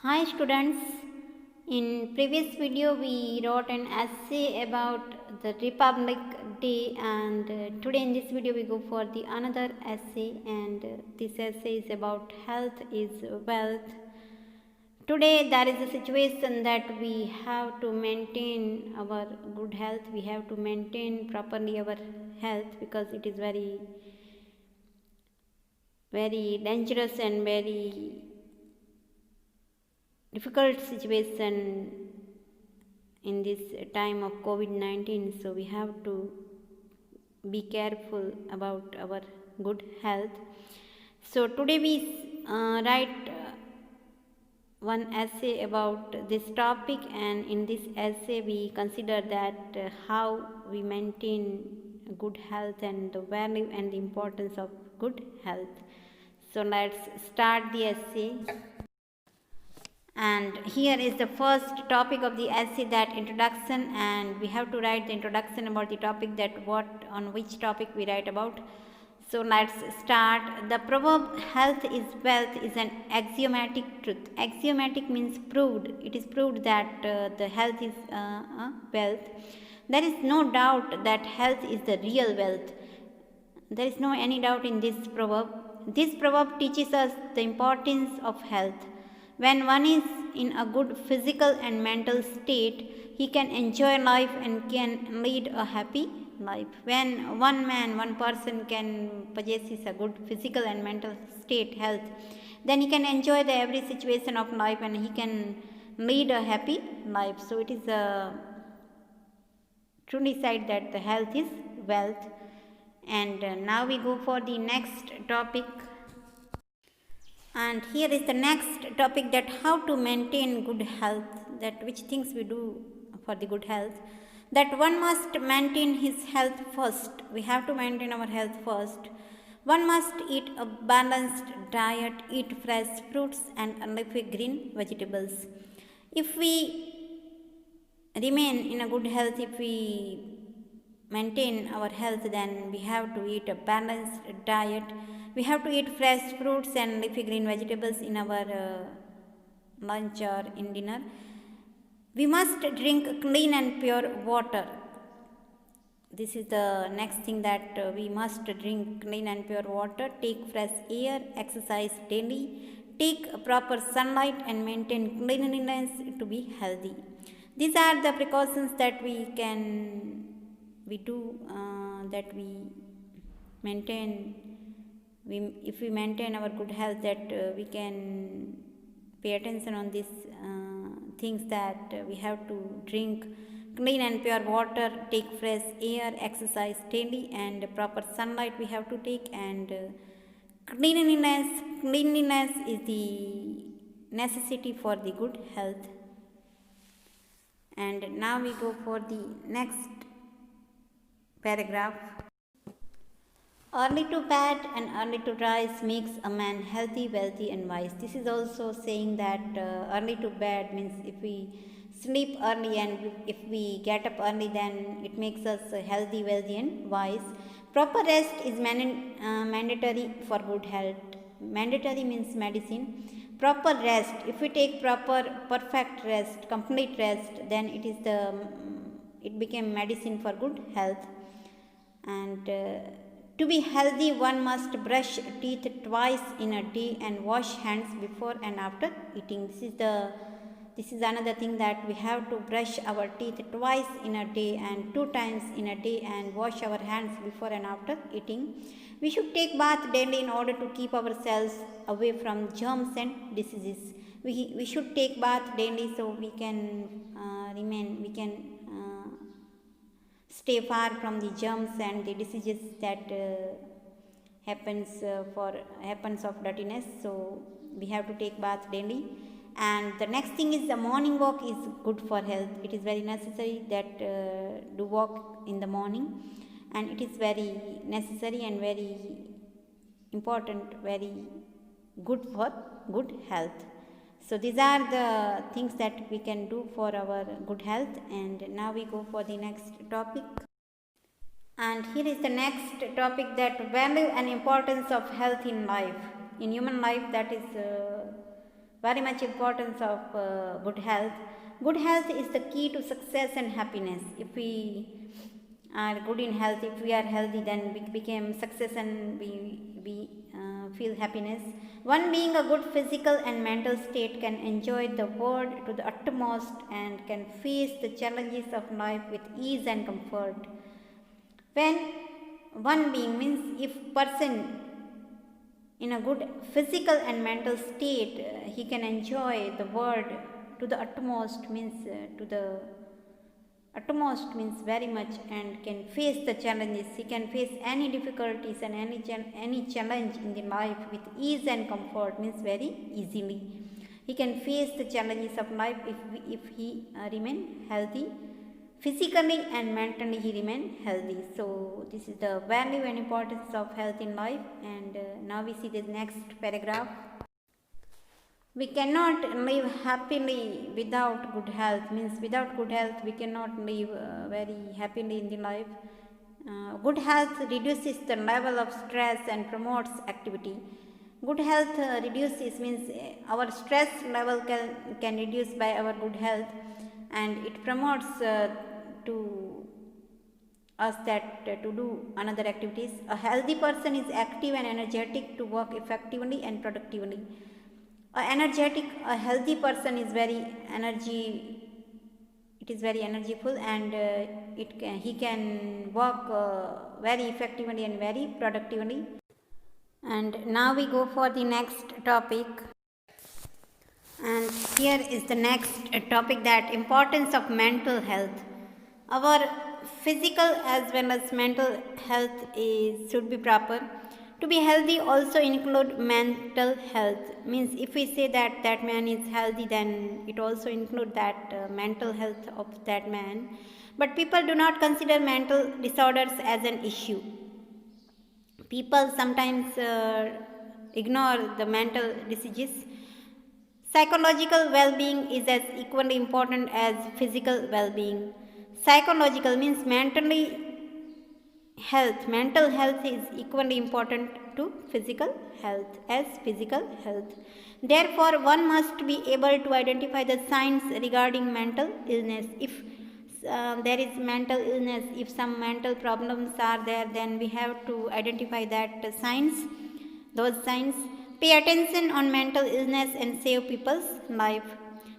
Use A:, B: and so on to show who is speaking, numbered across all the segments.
A: Hi students, in previous video we wrote an essay about the Republic Day and today in this video we go for the another essay and this essay is about health is wealth. Today there is a situation that we have to maintain our good health, we have to maintain properly our health because it is very dangerous and very difficult situation in this time of COVID-19. So we have to be careful about our good health. So today we write one essay about this topic, and in this essay we consider that how we maintain good health and the value and the importance of good health. So let's start the essay. And here is the first topic of the essay, that introduction, and we have to write the introduction about the topic, that what on which topic we write about. So let's start. The proverb health is wealth is an axiomatic truth. Axiomatic means proved. It is proved that the health is wealth. There is no doubt that health is the real wealth. There is no any doubt in this proverb. This proverb teaches us the importance of health. When one is in a good physical and mental state, he can enjoy life and can lead a happy life. When one person can possesses a good physical and mental state, health, then he can enjoy the every situation of life and he can lead a happy life. So it is truly said that the health is wealth. And now we go for the next topic. And here is the next topic, that how to maintain good health, that which things we do for the good health. That one must maintain his health first. We have to maintain our health first. One must eat a balanced diet, eat fresh fruits and leafy green vegetables. If we remain in a good health, if we maintain our health, then we have to eat a balanced diet. We have to eat fresh fruits and leafy green vegetables in our lunch or in dinner. We must drink clean and pure water. This is the next thing, that we must drink clean and pure water, take fresh air, exercise daily, take proper sunlight and maintain cleanliness to be healthy. These are the precautions that we do, that we maintain. If we maintain our good health, that we can pay attention on these things, that we have to drink clean and pure water, take fresh air, exercise daily and proper sunlight we have to take, and cleanliness is the necessity for the good health. And now we go for the next paragraph. Early to bed and early to rise makes a man healthy, wealthy and wise. This is also saying that early to bed means if we sleep early and if we get up early, then it makes us healthy, wealthy and wise. Proper rest is mandatory for good health. Mandatory means medicine. Proper rest, if we take proper perfect rest, complete rest, then it became medicine for good health. And to be healthy, one must brush teeth twice in a day and wash hands before and after eating. This is another thing, that we have to brush our teeth twice in a day and 2 times in a day and wash our hands before and after eating. We should take bath daily in order to keep ourselves away from germs and diseases. We should take bath daily so we can stay far from the germs and the diseases that happens of dirtiness. So we have to take bath daily. And the next thing is, the morning walk is good for health. It is very necessary that do walk in the morning, and it is very necessary and very important, very good for good health. So these are the things that we can do for our good health. And now we go for the next topic. And here is the next topic, that value and importance of health in life, in human life, that is very much importance of good health. Good health is the key to success and happiness. If we are good in health, if we are healthy, then we become success and we feel happiness. One being a good physical and mental state can enjoy the world to the utmost and can face the challenges of life with ease and comfort. When one being means if person in a good physical and mental state, he can enjoy the world to the utmost means to the utmost means very much and can face the challenges. He can face any difficulties and any challenge in the life with ease and comfort means very easily. He can face the challenges of life if he remain healthy. Physically and mentally he remain healthy. So this is the value and importance of health in life. And now we see the next paragraph. We cannot live happily without good health. Means without good health we cannot live very happily in the life. Good health reduces the level of stress and promotes activity. Good health reduces means our stress level can reduce by our good health, and it promotes to us that to do another activities. A healthy person is active and energetic to work effectively and productively. A healthy person is very very energyful, and he can work very effectively and very productively. And now we go for the next topic. And here is the next topic, that importance of mental health. Our physical as well as mental health should be proper. To be healthy also include mental health. Means if we say that man is healthy, then it also include that mental health of that man. But people do not consider mental disorders as an issue. People sometimes ignore the mental diseases. Psychological well-being is as equally important as physical well-being. Psychological means mentally health. Mental health is equally important to physical health as physical health. Therefore, one must be able to identify the signs regarding mental illness. If there is mental illness, if some mental problems are there, then we have to identify that signs, those signs. Pay attention on mental illness and save people's life.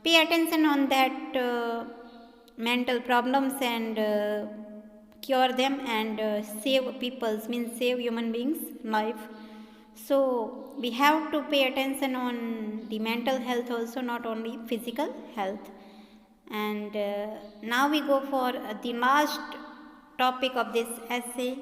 A: Pay attention on that mental problems and cure them and save people's means save human beings life. So we have to pay attention on the mental health also, not only physical health. And now we go for the last topic of this essay.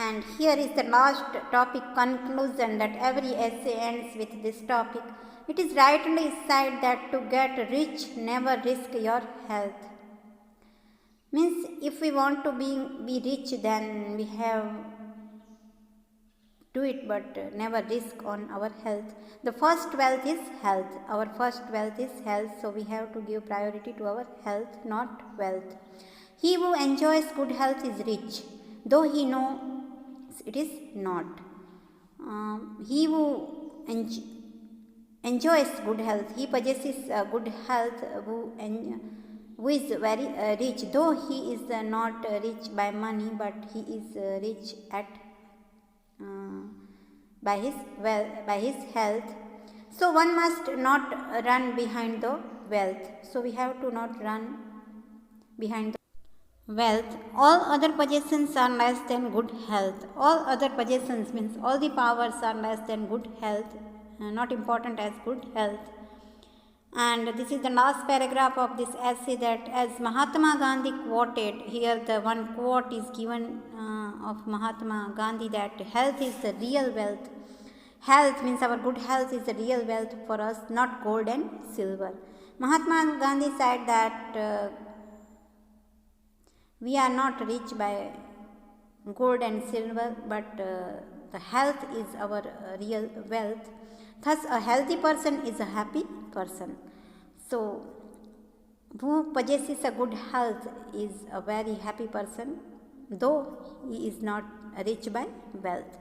A: And here is the last topic conclusion, that every essay ends with this topic. It is rightly said that to get rich, never risk your health. Means if we want to be rich, then we have do it, but never risk on our health. The first wealth is health. Our first wealth is health, so we have to give priority to our health, not wealth. He who enjoys good health is rich, though he knows it is not. He who enjoys good health, he possesses good health, who is very rich, though he is not rich by money, but he is rich at by his health. So one must not run behind the wealth. So we have to not run behind the wealth. All other possessions are less than good health. All other possessions means all the powers are less than good health, not important as good health. And this is the last paragraph of this essay, that as Mahatma Gandhi quoted, here the one quote is given of Mahatma Gandhi, that health is the real wealth. Health means our good health is the real wealth for us, not gold and silver. Mahatma Gandhi said that we are not rich by gold and silver, but the health is our real wealth. Thus, a healthy person is a happy person. So, who possesses a good health is a very happy person, though he is not rich by wealth.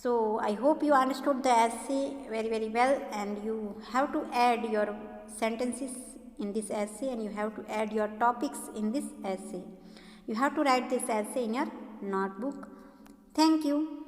A: So I hope you understood the essay very well, and you have to add your sentences in this essay, and you have to add your topics in this essay. You have to write this essay in your notebook. Thank you.